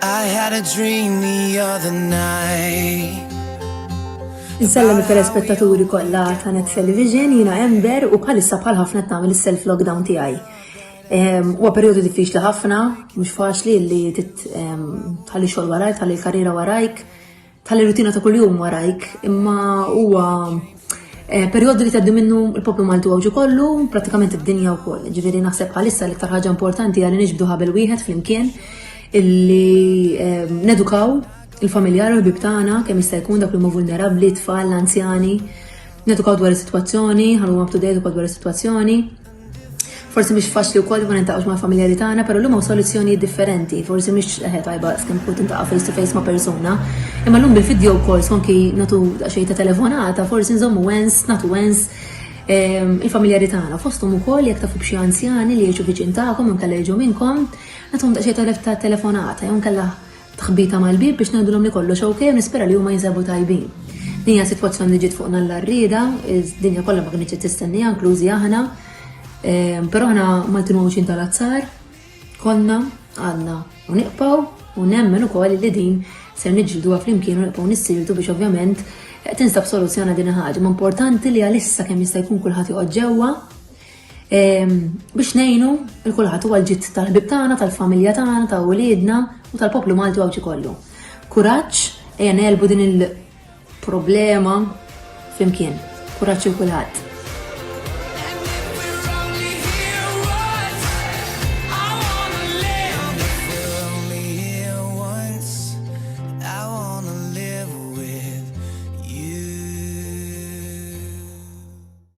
I had a dream the other night. Insellem il-telespettaturi kollha ta' Net Television, jiena Ember u bħalissa bħal ħafna tagħmel is-self lockdown tiegħi. Huwa perjodu diffiċli ħafna, mhux faċli li tħalli xogħol warajk, tħalli l-karriera warajk, tħalli rutina ta' kuljum warajk, imma huwa perjodu li tgħaddi minnu l-poplu Malti għawġu kollu, prattikament id-dinja wkoll. Ġifieri naħseb bħalissa l-iktar ħaġa importanti hija li niġbdu ħabel wieħed flimkien illi nedukaw il-familjari u l-bib tagħna kemm jista' jkun dak li huma vulnerabbli, tfal, l-anzjani, nedukaw dwar is-sitwazzjoni, ħallu up to date dwar is-sitwazzjoni. Forsi mhix faċli wkoll ma nintaqgħux mal-familjari tagħna, però llum hawn soluzzjonijiet differenti. Forsi mhix tajba skemm kont intaqa' face to face ma' persuna, imma llum bil-video calls anki nagħtu xejn ta' telefonata, forsi nżommu nagħtu il-familjari tagħna. Fosthom ukoll jekk tafu b'xi anzjani li jiġu viċin tagħkom jew kellha jiġu minnkom, nagħtuhom daqsxejn ta' telefonata jew kellha taħbita mal-bib biex ngħidulhom li kollox okej u nispera li huma jinsabu tajbin. Din hija sitwazzjoni li ġiet fuqna l-arrieda, id-dinja kollha ma kinitx tistennija, inklużi aħna. Però aħna Malti mhux tal-azzar, konna għadna u niqpaw u nemmen ukoll li din ser niġġilduha flimkien u nibqgħu nissiltu biex ovvjament tinstab soluzzjoni din ħaġa. Ma importanti li għalissa kemm jista' jkun kulħadd joqgħod ġewwa biex ngħinu l-kulħadd huwa l-ġid tal-ħbib tagħna, tal-familja tagħna, ta' wliedna u tal-poplu Malti għawġi kollu. Kuraġġ ejja nelbu din il-problema flimkien. Kuraġġ il kulħadd.